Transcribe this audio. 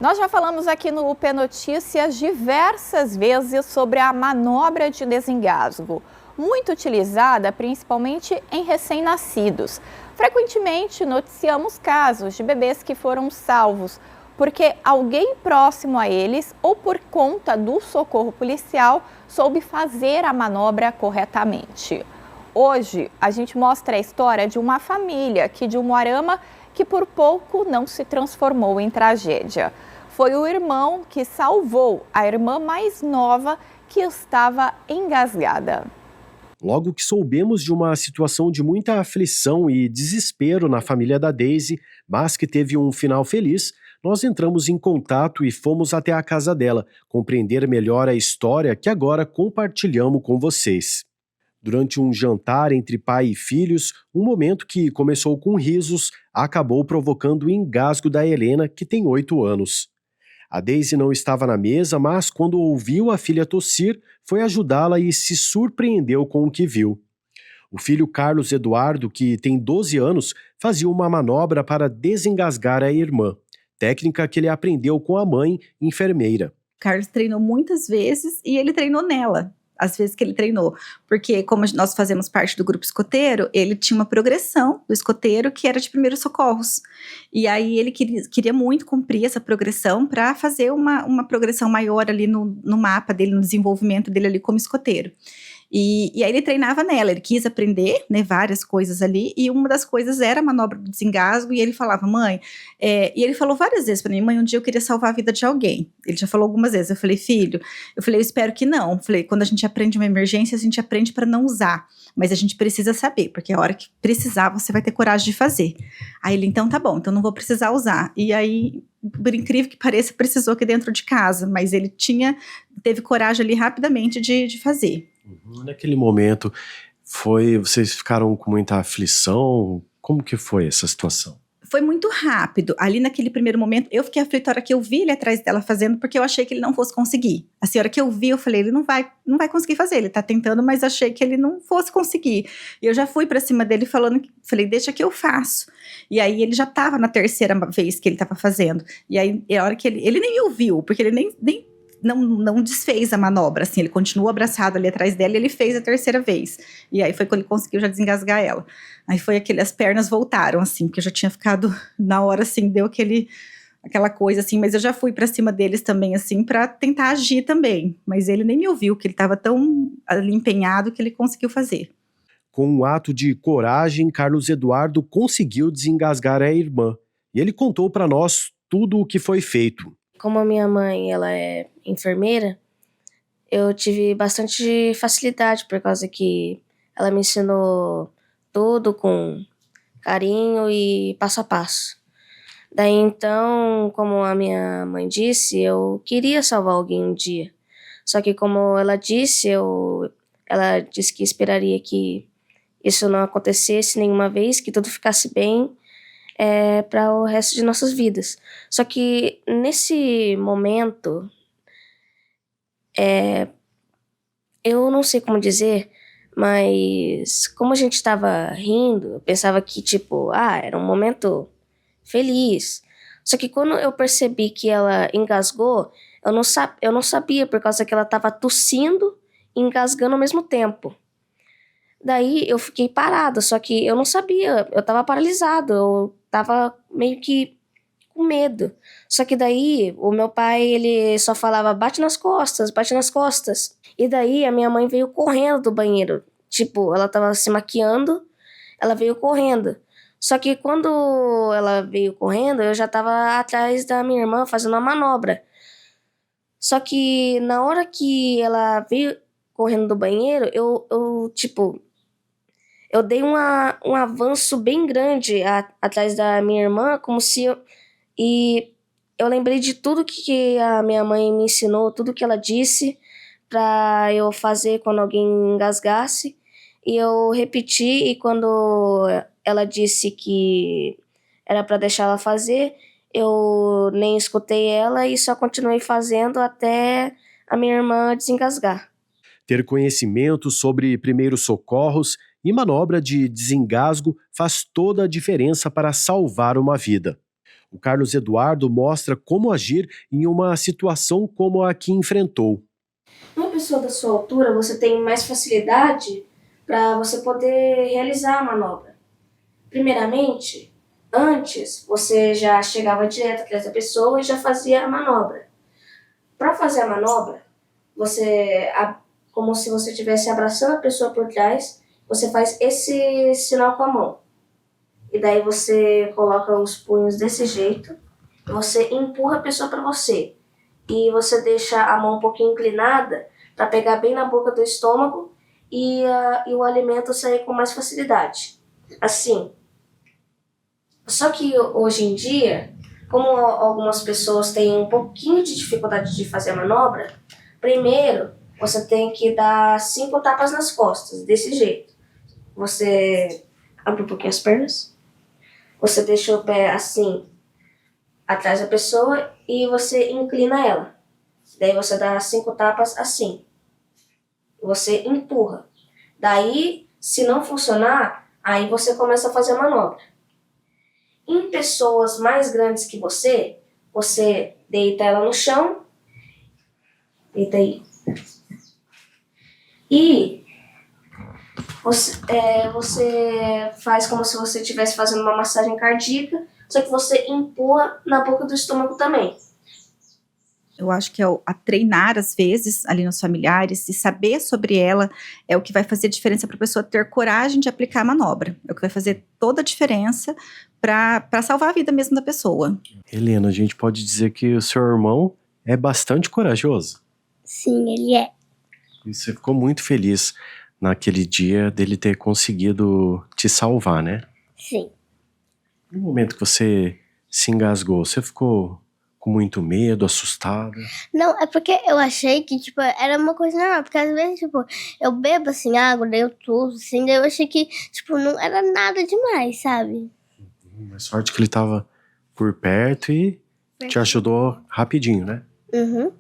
Nós já falamos aqui no UP Notícias diversas vezes sobre a manobra de desengasgo, muito utilizada principalmente em recém-nascidos. Frequentemente noticiamos casos de bebês que foram salvos porque alguém próximo a eles ou por conta do socorro policial soube fazer a manobra corretamente. Hoje a gente mostra a história de uma família aqui de Umuarama que por pouco não se transformou em tragédia. Foi o irmão que salvou a irmã mais nova que estava engasgada. Logo que soubemos de uma situação de muita aflição e desespero na família da Daisy, mas que teve um final feliz, nós entramos em contato e fomos até a casa dela, compreender melhor a história que agora compartilhamos com vocês. Durante um jantar entre pai e filhos, um momento que começou com risos, acabou provocando o engasgo da Helena, que tem 8 anos. A Daisy não estava na mesa, mas quando ouviu a filha tossir, foi ajudá-la e se surpreendeu com o que viu. O filho Carlos Eduardo, que tem 12 anos, fazia uma manobra para desengasgar a irmã, técnica que ele aprendeu com a mãe, enfermeira. Carlos treinou muitas vezes e ele treinou nela, as vezes que ele treinou, porque como nós fazemos parte do grupo escoteiro, ele tinha uma progressão do escoteiro que era de primeiros socorros, e aí ele queria muito cumprir essa progressão para fazer uma progressão maior ali no mapa dele, no desenvolvimento dele ali como escoteiro. E aí ele treinava nela, ele quis aprender, né, várias coisas ali, e uma das coisas era a manobra do desengasgo, e ele falava, mãe, e ele falou várias vezes para mim, mãe, um dia eu queria salvar a vida de alguém. Ele já falou algumas vezes, eu falei, filho, eu espero que não. Eu falei, quando a gente aprende uma emergência, a gente aprende para não usar, mas a gente precisa saber, porque a hora que precisar, você vai ter coragem de fazer. Aí ele, então tá bom, então não vou precisar usar. E aí, por incrível que pareça, precisou aqui dentro de casa, mas ele teve coragem ali rapidamente de fazer. Naquele momento, vocês ficaram com muita aflição? Como que foi essa situação? Foi muito rápido. Ali naquele primeiro momento, eu fiquei aflita a hora que eu vi ele atrás dela fazendo, porque eu achei que ele não fosse conseguir. Assim, a hora que eu vi, eu falei, ele não vai conseguir fazer. Ele tá tentando, mas achei que ele não fosse conseguir. E eu já fui pra cima dele falei, deixa que eu faço. E aí ele já tava na terceira vez que ele tava fazendo. E aí, a hora que ele nem me ouviu, porque ele nem não desfez a manobra, assim, ele continuou abraçado ali atrás dela e ele fez a terceira vez. E aí foi quando ele conseguiu já desengasgar ela. Aí foi as pernas voltaram, assim, porque eu já tinha ficado, na hora, assim, deu aquela coisa, assim, mas eu já fui pra cima deles também, assim, pra tentar agir também. Mas ele nem me ouviu, que ele tava tão ali empenhado que ele conseguiu fazer. Com um ato de coragem, Carlos Eduardo conseguiu desengasgar a irmã. E ele contou para nós tudo o que foi feito. Como a minha mãe, ela é enfermeira, eu tive bastante facilidade por causa que ela me ensinou tudo com carinho e passo a passo. Daí então, como a minha mãe disse, eu queria salvar alguém um dia. Só que como ela disse que esperaria que isso não acontecesse nenhuma vez, que tudo ficasse bem, para o resto de nossas vidas. Só que nesse momento, eu não sei como dizer, mas como a gente estava rindo, eu pensava que era um momento feliz. Só que quando eu percebi que ela engasgou, eu não sabia por causa que ela estava tossindo e engasgando ao mesmo tempo. Daí eu fiquei parada, só que eu não sabia, eu tava paralisado, eu tava meio que com medo. Só que daí o meu pai, ele só falava, bate nas costas, bate nas costas. E daí a minha mãe veio correndo do banheiro, ela tava se maquiando, ela veio correndo. Só que quando ela veio correndo, eu já tava atrás da minha irmã fazendo uma manobra. Só que na hora que ela veio correndo do banheiro, eu dei um avanço bem grande atrás da minha irmã, e eu lembrei de tudo que a minha mãe me ensinou, tudo que ela disse para eu fazer quando alguém engasgasse. E eu repeti, e quando ela disse que era para deixar ela fazer, eu nem escutei ela e só continuei fazendo até a minha irmã desengasgar. Ter conhecimento sobre primeiros socorros e manobra de desengasgo faz toda a diferença para salvar uma vida. O Carlos Eduardo mostra como agir em uma situação como a que enfrentou. Uma pessoa da sua altura, você tem mais facilidade para você poder realizar a manobra. Primeiramente, antes você já chegava direto atrás da pessoa e já fazia a manobra. Para fazer a manobra, como se você estivesse abraçando a pessoa por trás, você faz esse sinal com a mão. E daí você coloca os punhos desse jeito, você empurra a pessoa para você. E você deixa a mão um pouquinho inclinada para pegar bem na boca do estômago e o alimento sair com mais facilidade. Assim. Só que hoje em dia, como algumas pessoas têm um pouquinho de dificuldade de fazer a manobra, primeiro você tem que dar 5 tapas nas costas, desse jeito. Você abre um pouquinho as pernas, você deixa o pé assim, atrás da pessoa e você inclina ela. Daí você dá 5 tapas assim. Você empurra. Daí, se não funcionar, aí você começa a fazer a manobra. Em pessoas mais grandes que você deita ela no chão. Deita aí. E você faz como se você estivesse fazendo uma massagem cardíaca, só que você empurra na boca do estômago também. Eu acho que a treinar, às vezes, ali nos familiares, e saber sobre ela é o que vai fazer diferença para a pessoa ter coragem de aplicar a manobra. É o que vai fazer toda a diferença para salvar a vida mesmo da pessoa. Helena, a gente pode dizer que o seu irmão é bastante corajoso. Sim, ele é. E você ficou muito feliz naquele dia dele ter conseguido te salvar, né? Sim. No momento que você se engasgou, você ficou com muito medo, assustada? Não, é porque eu achei que, tipo, era uma coisa normal. Porque às vezes, tipo, eu bebo, assim, água, daí eu tuço, assim, daí eu achei que, tipo, não era nada demais, sabe? Mas sorte que ele tava por perto e te ajudou rapidinho, né? Uhum.